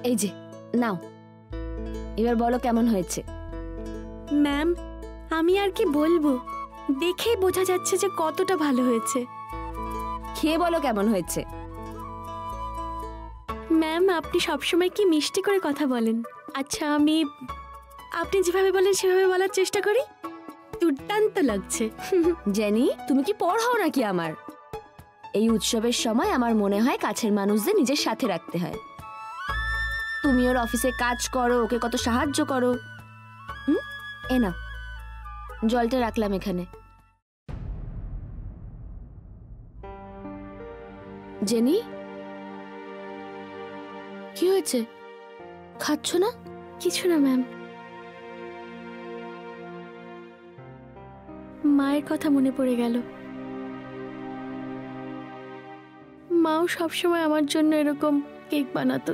এই যে নাও, এবার বলো কেমন হয়েছে। ম্যাম আমি আর কি বলবো, দেখেই বোঝা যাচ্ছে যে কতটা ভালো হয়েছে। খেয়ে বলো কেমন হয়েছে। ম্যাম আপনি সবসময় কি মিষ্টি করে কথা বলেন। আচ্ছা আমি আপনি যেভাবে বলেন সেভাবে বলার চেষ্টা করি। দুর্দান্ত লাগছে। জেনি, তুমি কি পর হও নাকি আমার? এই উৎসবের সময় আমার মনে হয় কাছের মানুষদের নিজের সাথে রাখতে হয়। তুমি ওর অফিসে কাজ করো, ওকে কত সাহায্য করো। এ না, জলটা রাখলাম এখানে। জেনি, কি হয়েছে? খাচ্ছ না? কিছু না ম্যাম, মায়ের কথা মনে পড়ে গেল। মাও সবসময় আমার জন্য এরকম কেক বানাতো।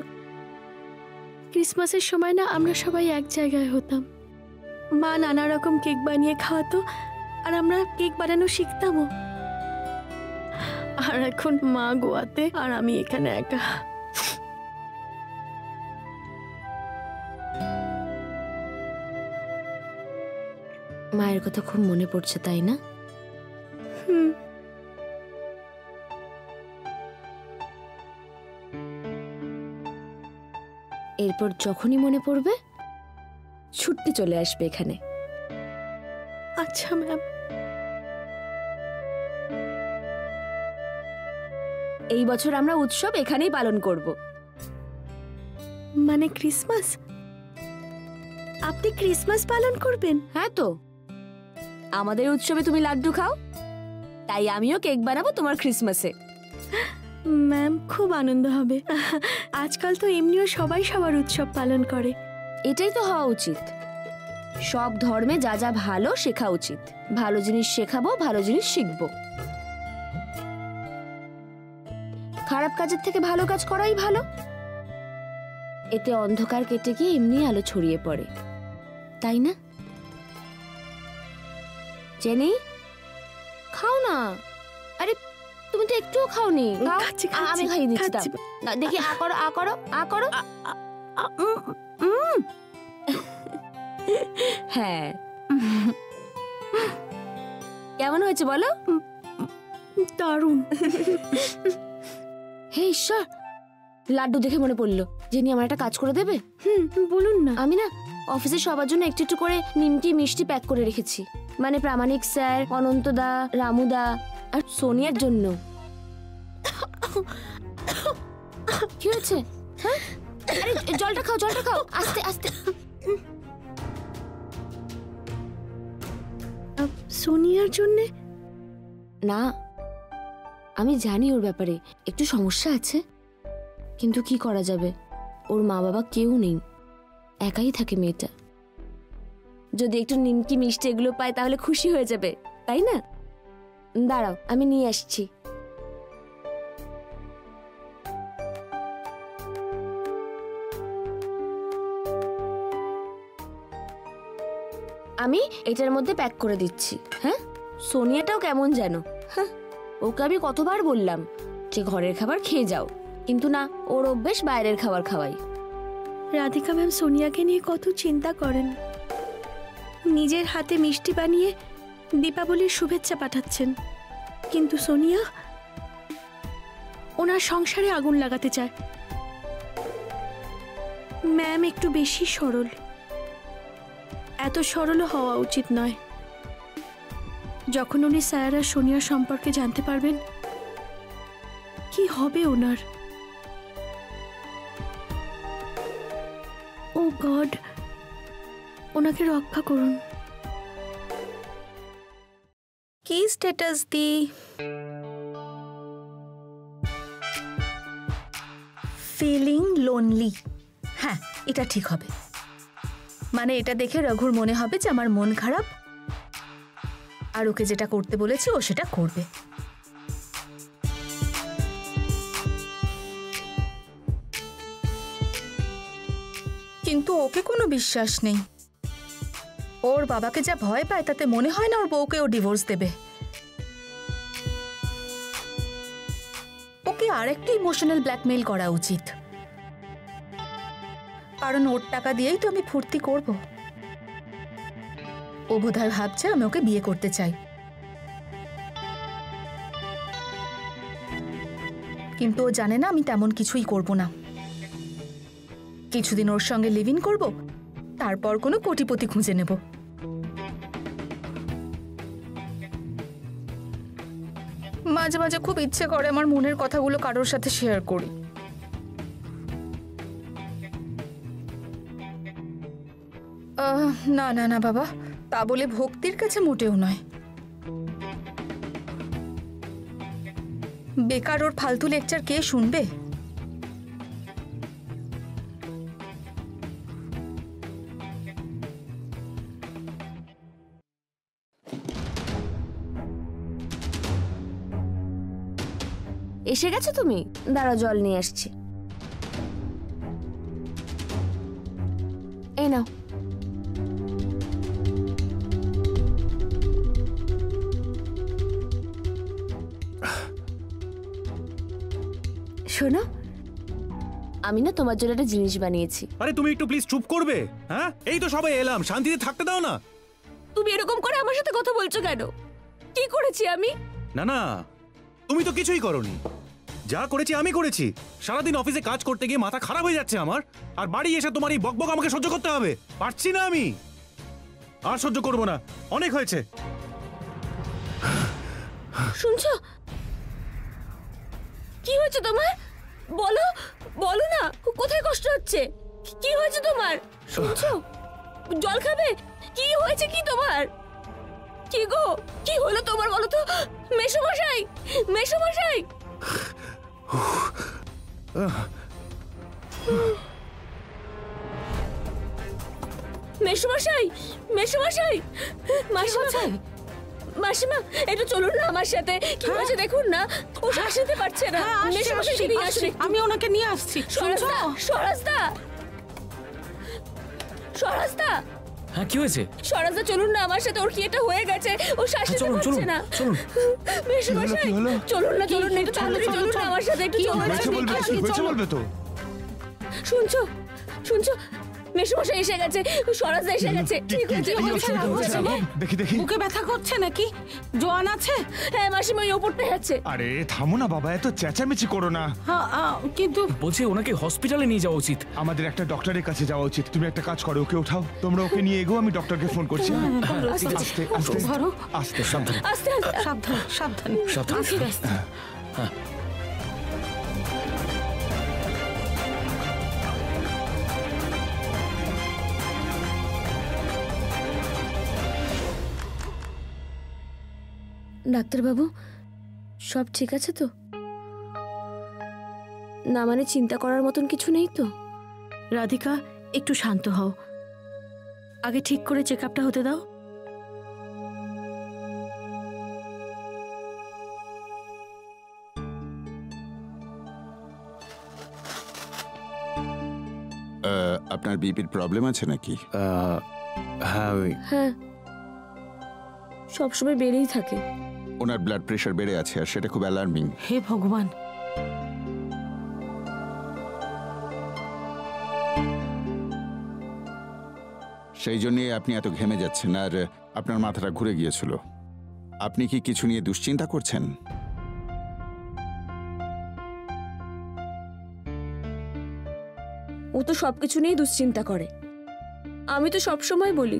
ক্রিসমাসের সময় না আমরা সবাই এক জায়গায় হতাম। মা নানা রকম কেক বানিয়ে খাওয়াতো আর আমরা কেক বানানো শিখতামও। আর এখন মা গোয়াতে আর আমি এখানে একা। মায়ের কথা খুব মনে পড়ছে, তাই না? এরপর যখনই মনে পড়বে ছুটতে চলে আসবে এখানে। আচ্ছা ম্যাম। এই বছর আমরা উৎসব এখানেই পালন করব। মানে ক্রিসমাস? আপনি ক্রিসমাস পালন করবেন? হ্যাঁ তো, আমাদের উৎসবে তুমি লাড্ডু খাও, তাই আমিও কেক বানাবো তোমার ক্রিসমাসে। ম্যাম খুব আনন্দ হবে। আজকাল তো এমনিও সবাই সবার উৎসব পালন করে। এটাই তো হওয়া উচিত। সব ধর্মে যা যা ভালো শেখা উচিত। ভালো জিনিস শেখাবো, ভালো জিনিস শিখবো। খারাপ কাজের থেকে ভালো কাজ করাই ভালো। এতে অন্ধকার কেটে গিয়ে এমনি আলো ছড়িয়ে পড়ে, তাই না? জেনি, খাও না। আরে তুমি তো একটুও খাওনি। আমি খাইয়ে দিচ্ছি। দেখি আ করো, আ করো, আ করো। হ্যাঁ, কেমন হয়েছে বলো? দারুণ। হে ঈশ্বর, লাড্ডু দেখে মনে পড়লো, জেনি আমার একটা কাজ করে দেবে? বলুন না। আমি না অফিসে সবার জন্য একটু একটু করে নিমকি মিষ্টি প্যাক করে রেখেছি। মানে প্রামাণিক স্যার, অনন্তদা, রামুদা আর সোনিয়ার জন্য। কি হয়েছে? হ্যাঁ, আরে জলটা খাও, জলটা খাও, আস্তে আস্তে। সোনিয়ার জন্য না, আমি জানি ওর ব্যাপারে একটু সমস্যা আছে, কিন্তু কি করা যাবে, ওর মা বাবা কেউ নেই, একাই থাকে মেয়েটা। যদি একটু নিমকি মিষ্টি এগুলো পায় তাহলে খুশি হয়ে যাবে, তাই না? দাঁড়াও, আমি নিয়ে আসছি। আমি এটার মধ্যে প্যাক করে দিচ্ছি। হ্যাঁ, সোনিয়াটাও কেমন যেন। হ্যাঁ, ওকে আমি কতবার বললাম যে ঘরের খাবার খেয়ে যাও, কিন্তু না, ওর অভ্যেস বাইরের খাবার খাওয়াই। রাধিকা ম্যাম সোনিয়াকে নিয়ে কত চিন্তা করেন। নিজের হাতে মিষ্টি বানিয়ে দীপাবলির শুভেচ্ছা পাঠাচ্ছেন, কিন্তু সোনিয়া ওনার সংসারে আগুন লাগাতে চায়। ম্যাম একটু বেশি সরল। এত সরল হওয়া উচিত নয়। যখন উনি স্যার আর সোনিয়ার সম্পর্কে জানতে পারবেন, কি হবে ওনার? ও গড, ওনাকে রক্ষা করুন। কি স্ট্যাটাস দি? Feeling lonely. হ্যাঁ, এটা ঠিক হবে। মানে এটা দেখে রঘুর মনে হবে যে আমার মন খারাপ, আর ওকে যেটা করতে বলেছি ও সেটা করবে। কিন্তু ওকে কোনো বিশ্বাস নেই। ওর বাবাকে যা ভয় পায় তাতে মনে হয় না ওর বউকে ও ডিভোর্স দেবে। ওকে আরেকটু ইমোশনাল ব্ল্যাকমেইল করা উচিত। কারণ ওর টাকা দিয়েই তো আমি ফুর্তি করব। ও বোধহয় ভাবছে আমি ওকে বিয়ে করতে চাই, কিন্তু ও জানে না আমি তেমন কিছুই করব না। কিছুদিন ওর সঙ্গে লিভ ইন করব, তারপর কোনো কোটিপতি খুঁজে নেব। মাঝে মাঝে খুব ইচ্ছে করে আমার মনের কথাগুলো কারোর সাথে শেয়ার করি। না না না বাবা, তা বলে ভক্তির কাছে মোটেও নয়। বেকার ওর ফালতু লেকচার কে শুনবে? এসে গেছো তুমি? দাঁড়া, জল নিয়ে আসছি। এই নাও। শোনো, আমি না তোমার জন্য একটা জিনিস বানিয়েছি। আরে তুমি একটু প্লিজ চুপ করবে? হ্যাঁ, এই তো সবাই এলাম, শান্তিতে থাকতে দাও না। তুমি এরকম করে আমার সাথে কথা বলছো কেন? কি করেছি আমি? না না, তুমি তো কিছুই করোনি। যা করেছি আমি করেছি। সারাদিন অফিসে কাজ করতে গিয়ে মাথা খারাপ হয়ে যাচ্ছে আমার, আর বাড়ি এসে তোমার এই বকবক আমাকে সহ্য করতে হবে। পারছি না আমি, আর সহ্য করবো না, অনেক হয়েছে। শুনছো? কি হয়েছে তোমার? বলো বলো না, কোথায় কষ্ট হচ্ছে? কি হয়েছে তোমার? শুনছো? জল খাবে? কি হয়েছে কি তোমার? কি গো, কি হলো তোমার বলো তো? মেসোমশাই, মেসোমশাই! মেসোমশাই, মেসোমশাই! মাসিমশাই, মাসিমা, একটু চলুন না আমার সাথে। কি হয়েছে দেখুন না, ও শ্বাস নিতে পারছে না। মেসোমশাইকে নিয়ে আসুন। আমি ওনাকে নিয়ে আসছি। স্বরাজদা, স্বরাজদা, স্বরাজদা! হ্যাঁ, কি হয়েছে? স্বরাজদা, চলুন না আমার সাথে। ওর কি এটা হয়ে গেছে, ও শ্বাস নিতে পারছে না। মেসোমশাই, চলুন না, চলুন না, একটু তাড়াতাড়ি চলুন না আমার সাথে। একটু চলুন। শুনছো, শুনছো? মেসোমশাই এসে গেছে, স্বরাজদা এসে গেছে। ঠিক হয়েছে। দেখি দেখি, বুকে ব্যথা করছে নাকি? জোয়ান আছে? হ্যাঁ মাসিমা, ওই ওপরটাই আছে। আরে থামো না বাবা, এত চেঁচামেচি করো না। কিন্তু বলছি ওনাকে হসপিটালে নিয়ে যাওয়া উচিত। আমাদের একটা ডক্টরের কাছে যাওয়া উচিত। তুমি একটা কাজ করো, ওকে উঠাও। তোমরা ওকে নিয়ে এগো, আমি ডক্টরকে ফোন করছি। আস্তে আস্তে ধরো, আস্তে সাবধানে, আস্তে আস্তে, সাবধান সাবধানে সাবধানে। আস্তে আস্তে। ডাক্তারবাবু, সব ঠিক আছে তো? না মানে চিন্তা করার মতন কিছু নেই তো? রাধিকা, একটু শান্ত হও। আগে ঠিক করে চেক আপটা হতে দাও। আপনার বিপির প্রবলেম আছে নাকি? হ্যাঁ, হ্যাঁ, সবসময় বেড়েই থাকে। ওনার ব্লাড প্রেশার বেড়ে আছে, আর সেটা খুব অ্যালার্মিং। হে ভগবান! সেই জন্যই আপনি এত ঘেমে যাচ্ছেন, আর আপনার মাথাটা ঘুরে গিয়েছিল। আপনি কি কিছু নিয়ে দুশ্চিন্তা করছেন? ও তো সবকিছু নিয়েই দুশ্চিন্তা করে। আমি তো সবসময় বলি,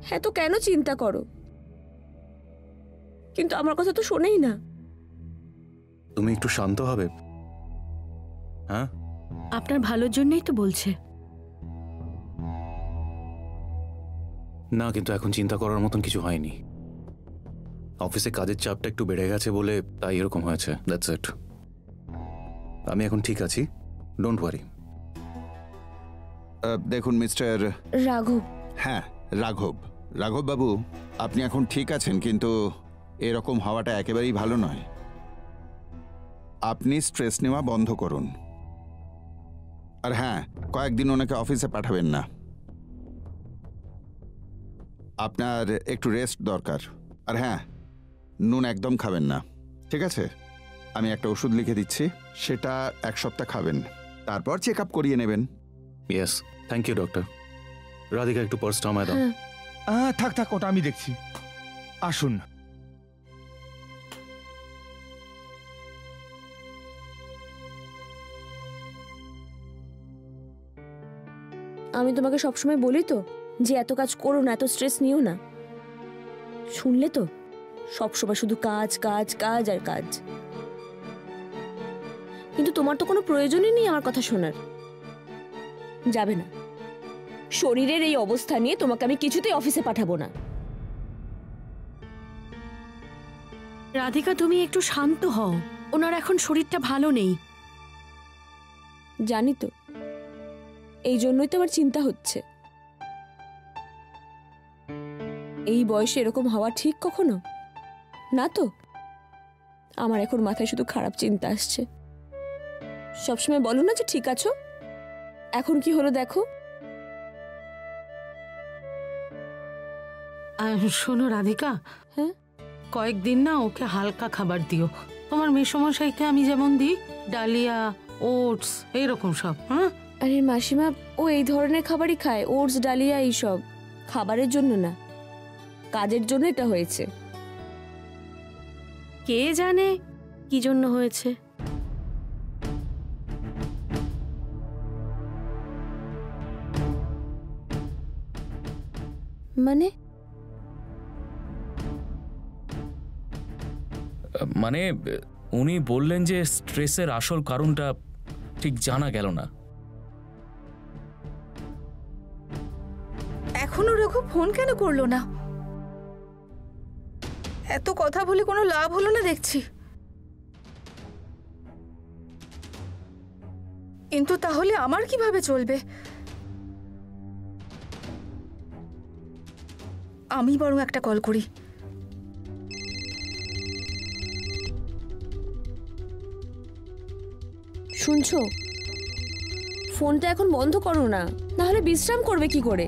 হ্যাঁ তো কেন চিন্তা করো, কিন্তু আমার কথা তো শোনেই না। তুমি একটু শান্ত হবে? হ্যাঁ, আপনার ভালোর জন্যই তো বলছে। না কিন্তু এখন চিন্তা করার মতন কিছু হয়নি। অফিসে কাজের চাপটা একটু বেড়ে গেছে বলে তাই এরকম হয়েছে। That's it. আমি এখন ঠিক আছি, ডোন্ট ওয়ারি। দেখুন মিস্টার রাঘব। হ্যাঁ, রাঘব বাবু, আপনি এখন ঠিক আছেন, কিন্তু এরকম হওয়াটা একেবারেই ভালো নয়। আপনি স্ট্রেস নেওয়া বন্ধ করুন। আর হ্যাঁ, কয়েকদিন ওনাকে অফিসে পাঠাবেন না। আপনার একটু রেস্ট দরকার। আর হ্যাঁ, নুন একদম খাবেন না, ঠিক আছে? আমি একটা ওষুধ লিখে দিচ্ছি, সেটা 1 সপ্তাহ খাবেন, তারপর চেক আপ করিয়ে নেবেন। Yes, thank you doctor. Radhika একটু পার্সটা আমায় দাও। থাক থাক, ওটা আমি দেখছি। আসুন। আমি তোমাকে সবসময় বলি তো যে এত কাজ করো না, এত স্ট্রেস নিও না। শুনলে তো, সবসময় শুধু কাজ কাজ কাজ আর কাজ। কিন্তু তোমার তো কোনো প্রয়োজনই নেই আমার কথা শোনার। যাবে না। শরীরের এই অবস্থা নিয়ে তোমাকে আমি কিছুতেই অফিসে পাঠাবো না। রাধিকা, তুমি একটু শান্ত হও। ওনার এখন শরীরটা ভালো নেই। জানি তো, এই জন্যই তো আমার চিন্তা হচ্ছে। এই বয়সে এরকম হওয়া ঠিক কখনো না তো। আমার এখন মাথায় শুধু খারাপ চিন্তা আসছে। সবসময় বলো না যে ঠিক আছো, এখন কি হলো দেখো। শোনো রাধিকা, হ্যাঁ, কয়েকদিন না ওকে হালকা খাবার দিও। তোমার মেসমশাইকে আমি যেমন দিই, ডালিয়া, ওটস, এইরকম সব। হ্যাঁ, আরে মাসিমা, ও এই ধরনের খাবারই খায়, ওটস, ডালিয়া, এইসব। খাবারের জন্য না, কাজের জন্য এটা হয়েছে। কে জানে কি জন্য হয়েছে। মানে মানে উনি বললেন যে স্ট্রেসের আসল কারণটা ঠিক জানা গেল না। এখনো রঘু ফোন কেন করলো না? এত কথা বলে কোনো লাভ হলো না দেখছি। কিন্তু তাহলে আমার কিভাবে চলবে? আমি বরং একটা কল করি। শুনছো, ফোনটা এখন বন্ধ করো না, নাহলে বিশ্রাম করবে কি করে।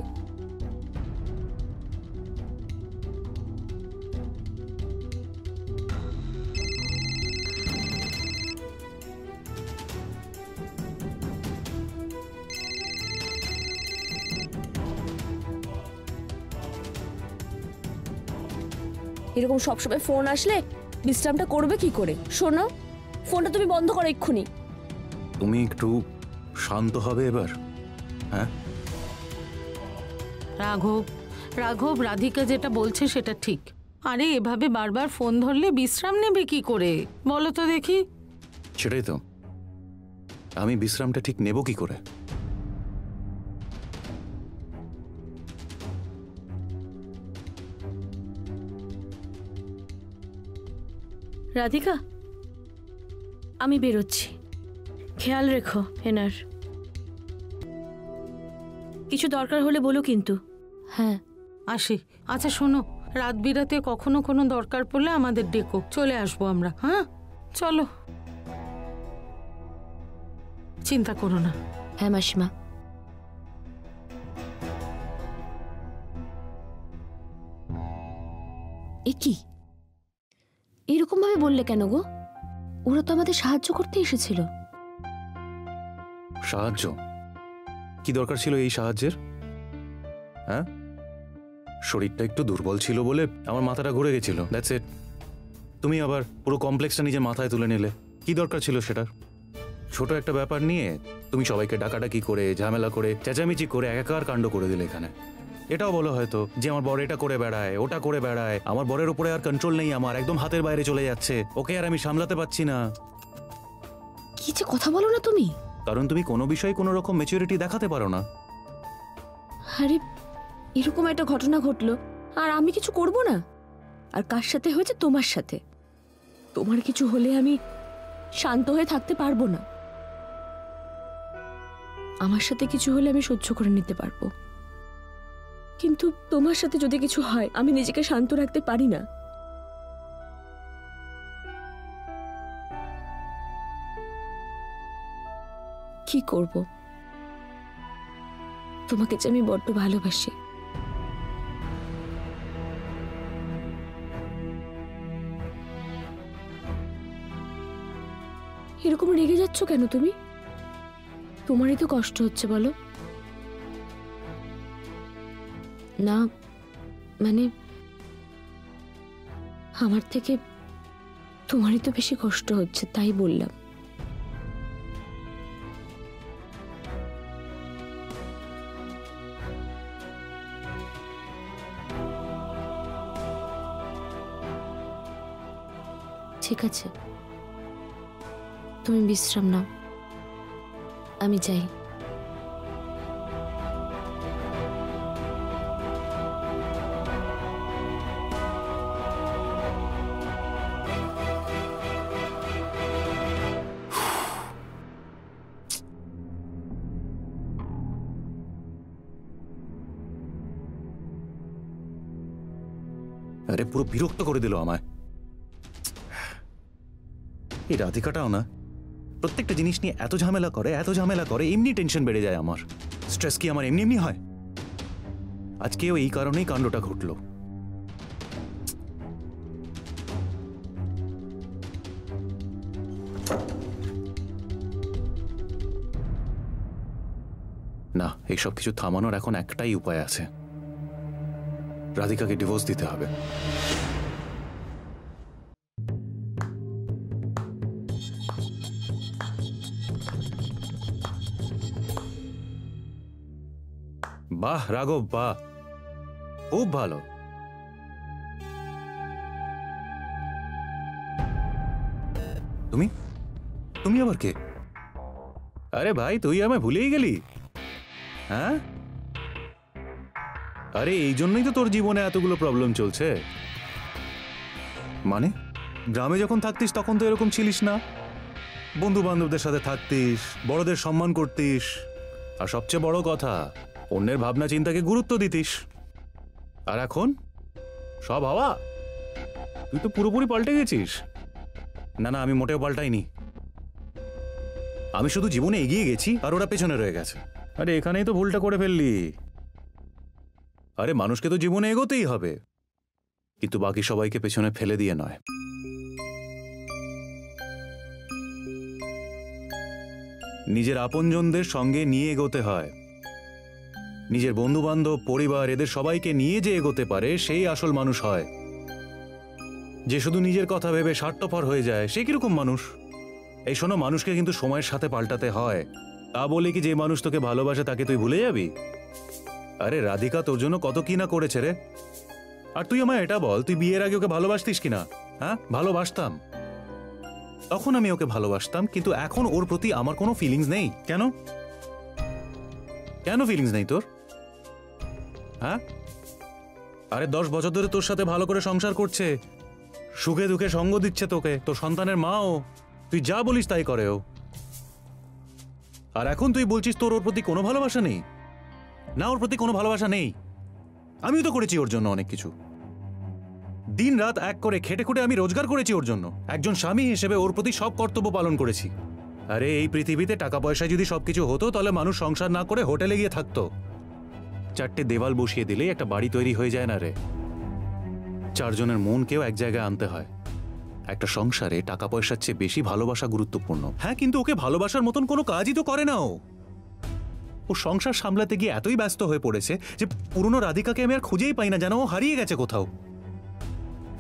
এরকম সবসময় ফোন আসলে বিশ্রামটা করবে কি করে? শোনো, ফোনটা তুমি বন্ধ করো এক্ষুনি। তুমি একটু শান্ত হবে এবার। হ্যাঁ রাঘব, রাঘব, রাধিকা যেটা বলছে সেটা ঠিক। আরে এভাবে বারবার ফোন ধরলে বিশ্রাম নেবে কি করে বলো তো দেখি? সেটাই তো, আমি বিশ্রামটা ঠিক নেব কি করে? রাধিকা, আমি বেরোচ্ছি, খেয়াল রেখো এনার। কিছু দরকার হলে বলো কিন্তু। হ্যাঁ, আসি। আচ্ছা শোনো, রাত বিরাতে কখনো কোনো দরকার পড়লে আমাদের ডেকো, চলে আসবো আমরা। হ্যাঁ চলো, চিন্তা করো না। হ্যাঁ মাসিমা। এ কি এরকম ভাবে বললে কেন গো? ওরা তো আমাদের সাহায্য করতে এসেছিল। সাহায্য? কি দরকার ছিল এই সাহায্যের? হ্যাঁ, শরীরটা একটু দুর্বল ছিল বলে আমার মাথাটা ঘুরে গেছিল, দ্যাটস ইট। তুমি আবার পুরো কমপ্লেক্সটা নিজের মাথায় তুলে নিলে। কি দরকার ছিল সেটার? ছোট একটা ব্যাপার নিয়ে তুমি সবাইকে ডাকাডাকি করে, ঝামেলা করে, চেঁচামেচি করে একাকার কাণ্ড করে দিলে এখানে। এটাও বলো হয়তো যে আমার বর এটা করে বেড়ায়, ওটা করে বেড়ায়, আমার বরের উপরে আর কন্ট্রোল নেই, আমার একদম হাতের বাইরে চলে যাচ্ছে, ওকে আর আমি সামলাতে পারছি না। কি যে কথা বলো না তুমি। কারণ তুমি কোনো বিষয়ে কোনো রকম ম্যাচুরিটি দেখাতে পারো না। আরে এরকম একটা ঘটনা ঘটলো আর আমি কিছু করব না? আর কার সাথে হয়েছে? তোমার সাথে। তোমার কিছু হলে আমি শান্ত হয়ে থাকতে পারবো না। আমার সাথে কিছু হলে আমি সহ্য করে নিতে পারবো, কিন্তু তোমার সাথে যদি কিছু হয় আমি নিজেকে শান্ত রাখতে পারি না। কি করব? তোমাকে যে আমি বড্ড ভালোবাসি। এরকম রেগে যাচ্ছ কেন তুমি? তোমারই তো কষ্ট হচ্ছে বলো। না মানে আমার থেকে তোমারই তো বেশি কষ্ট হচ্ছে, তাই বললাম। ঠিক আছে, তুমি বিশ্রাম নাও, আমি যাই। আরে পুরো বিরক্ত করে দিল আমায়। এই রাধিকাটাও না, প্রত্যেকটা জিনিস নিয়ে এত ঝামেলা করে, এমনি টেনশন বেড়ে যায় আমার। স্ট্রেস কি আমার এমনি এমনি হয়? আজকেও এই কারণেই কাণ্ডটা ঘটলো। না, এইসব কিছু থামানোর এখন একটাই উপায় আছে, রাধিকাকে ডিভোর্স দিতে হবে। বাহ রাঘব, বাহ, খুব ভালো। তুমি তুমি আবার কে? আরে ভাই, তুই আমায় ভুলেই গেলি? হ্যাঁ, আরে এই জন্যই তো তোর জীবনে এতগুলো প্রবলেম চলছে। মানে গ্রামে যখন থাকতিস তখন তো এরকম ছিলিস না, বন্ধু বান্ধবদের সাথে থাকতিস, বড়দের সম্মান করতিস, আর সবচেয়ে বড় কথা অন্যের ভাবনা চিন্তাকে গুরুত্ব দিতিস। আর এখন সব হাওয়া, তুই তো পুরোপুরি পাল্টে গেছিস। না না, আমি মোটেও পাল্টাইনি, আমি শুধু জীবনে এগিয়ে গেছি আর ওরা পেছনে রয়ে গেছে। আরে এখানেই তো ভুলটা করে ফেললি। আরে মানুষকে তো জীবনে এগোতেই হবে, কিন্তু বাকি সবাইকে পেছনে ফেলে দিয়ে নয়। নিজের আপনজনদের সঙ্গে নিয়ে এগোতে হয়। নিজের বন্ধু বান্ধব, পরিবার, এদের সবাইকে নিয়ে যে এগোতে পারে সেই আসল মানুষ হয়। যে শুধু নিজের কথা ভেবে স্বার্থপর হয়ে যায় সে কিরকম মানুষ? এই শোনো, মানুষকে কিন্তু সময়ের সাথে পাল্টাতে হয়। তা বলে কি যে মানুষ তোকে ভালোবাসে তাকে তুই ভুলে যাবি? আরে রাধিকা তোর জন্য কত কি না করেছে রে। আর তুই আমায় এটা বল, তুই বিয়ের আগে ওকে ভালোবাসতিস কিনা? হ্যাঁ, ভালোবাসতাম, তখন আমি ওকে ভালোবাসতাম, কিন্তু এখন ওর প্রতি আমার কোনো ফিলিংস নেই। কেন কেন ফিলিংস নেই তোর? হ্যাঁ, আরে 10 বছর ধরে তোর সাথে ভালো করে সংসার করছে, সুখে দুঃখে সঙ্গ দিচ্ছে তোকে, তোর সন্তানের মাও, তুই যা বলিস তাই করে ও। আর এখন তুই বলছিস তোর ওর প্রতি কোনো ভালোবাসা নেই? না, ওর প্রতি কোনো ভালোবাসা নেই। আমিও তো করেছি ওর জন্য অনেক কিছু, দিন রাত এক করে খেটে খুটে আমি রোজগার করেছি ওর জন্য। একজন স্বামী হিসেবে ওর প্রতি সব কর্তব্য পালন করেছি। আরে এই পৃথিবীতে টাকা পয়সা যদি সবকিছু হতো তাহলে মানুষ সংসার না করে হোটেলে গিয়ে থাকতো। 4টে দেওয়াল বসিয়ে দিলেই একটা বাড়ি তৈরি হয়ে যায় না রে। 4 জনের মনকেও এক জায়গায় আনতে হয়। একটা সংসারে টাকা পয়সার চেয়ে বেশি ভালোবাসা গুরুত্বপূর্ণ। হ্যাঁ, কিন্তু ওকে ভালোবাসার মতন কোনো কাজই তো করে না ও সংসার সামলাতে গিয়ে এতই ব্যস্ত হয়ে পড়েছে যে পুরনো রাধিকাকে আমি আর খুঁজেই পাই না, যেন ও হারিয়ে গেছে কোথাও।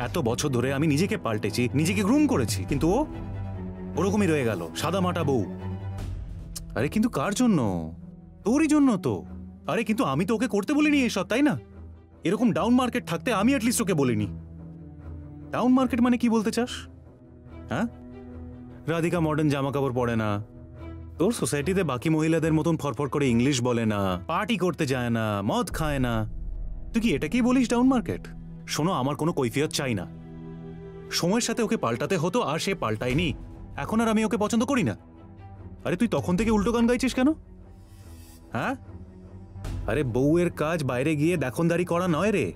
এত বছর ধরে আমি নিজেকে পাল্টেছি, নিজেকে গ্রুম করেছি, কিন্তু ও ওরকমই রয়ে গেল, সাদা মাটা বউ। আরে কিন্তু কার জন্য? তোরই জন্য তো। আরে কিন্তু আমি তো ওকে করতে বলিনি এসব, তাই না? এরকম ডাউন মার্কেট থাকতে আমি অ্যাটলিস্ট ওকে বলিনি। ডাউন মার্কেট মানে কি বলতে চাস? হ্যাঁ, রাধিকা মডার্ন জামা কাপড় পরে না, তোর সোসাইটিতে বাকি মহিলাদের মতন ফরফর করে ইংলিশ বলে না, পার্টি করতে যায় না, মদ খায় না, তুই কি এটাকেই বলিস ডাউন মার্কেট? শোনো, আমার কোনো কৈফিয়ত চাই না। সময়ের সাথে ওকে পাল্টাতে হতো আর সে পাল্টায়নি, এখন আর আমি ওকে পছন্দ করি না। আরে তুই তখন থেকে উল্টো গান গাইছিস কেন? হ্যাঁ, আরে বউয়ের কাজ বাইরে গিয়ে দেখনদারি করা নয় রে,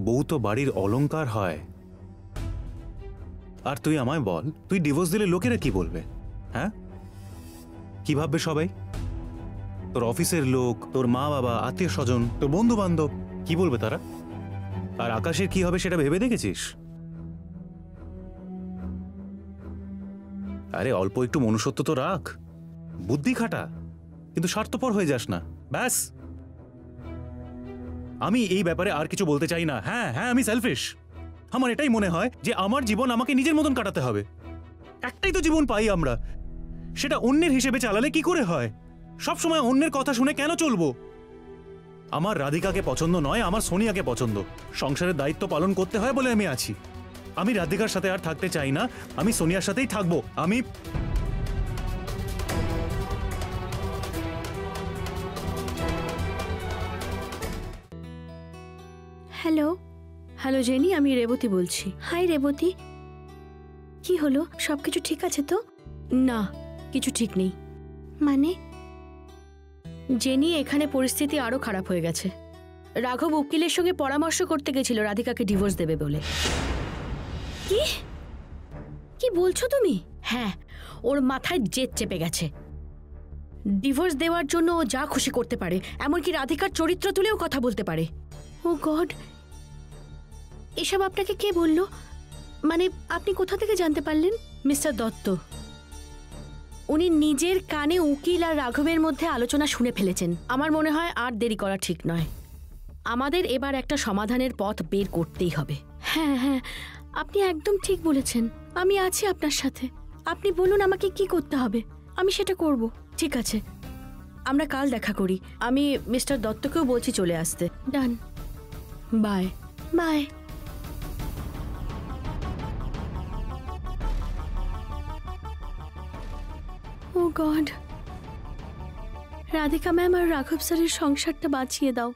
বউ তো বাড়ির অলংকার হয়। আর তুই আমায় বল, তুই ডিভোর্স দিলে লোকেরা কি বলবে? হ্যাঁ, কি ভাববে সবাই? তোর অফিসের লোক, তোর মা বাবা, আত্মীয় স্বজন, তোর বন্ধু বান্ধব, কি বলবে তারা? আর আকাশের কি হবে সেটা ভেবে দেখেছিস? আরে অল্প একটু মনুষ্যত্ব তো রাখ, বুদ্ধি খাটা, কিন্তু স্বার্থপর হয়ে যাস না, ব্যাস। আমি এই ব্যাপারে আর কিছু বলতে চাই না। হ্যাঁ হ্যাঁ, আমি সেলফিশ। আমার এটাই মনে হয় যে আমার জীবন আমাকে নিজের মতন কাটাতে হবে। একটাই তো জীবন পাই আমরা, সেটা অন্যের হিসেবে চালালে কি করে হয়? সব সময় অন্যের কথা শুনে কেন চলবো? আমার রাধিকাকে পছন্দ নয়, আমার সোনিয়াকে পছন্দ। সংসারের দায়িত্ব পালন করতে হয় বলে আমি আছি। আমি রাধিকার সাথে আর থাকতে চাই না, আমি সোনিয়ার সাথেই থাকবো। আমি হ্যালো হ্যালো জেনি, আমি রেবতী বলছি। হাই রেবতী, কি হলো? সবকিছু ঠিক আছে তো? না, কিছু ঠিক নেই। মানে? জেনি, এখানে পরিস্থিতি আরো খারাপ হয়ে গেছে। রাঘব উকিলের সঙ্গে পরামর্শ করতে গেছিল রাধিকাকে ডিভোর্স দেবে বলে। কি কি বলছো তুমি? হ্যাঁ, ওর মাথায় জেদ চেপে গেছে। ডিভোর্স দেওয়ার জন্য ও যা খুশি করতে পারে, এমনকি রাধিকার চরিত্র তুলেও কথা বলতে পারে। ও গড, এসব আপনাকে কে বলল? মানে আপনি কোথা থেকে জানতে পারলেন? মিস্টার দত্ত, উনি নিজের কানে উকিল আর রাঘবের মধ্যে আলোচনা শুনে ফেলেছেন। আমার মনে হয় আর দেরি করা ঠিক নয়। আমাদের এবার একটা সমাধানের পথ বের করতেই হবে। হ্যাঁ হ্যাঁ, আপনি একদম ঠিক বলেছেন। আমি আছি আপনার সাথে। আপনি বলুন আমাকে কি করতে হবে, আমি সেটা করব। ঠিক আছে, আমরা কাল দেখা করি। আমি মিস্টার দত্তকেও বলছি চলে আসতে। ডান, বাই বাই। ও গড, রাধিকা ম্যাম আর রাঘব স্যারের সংসারটা বাঁচিয়ে দাও।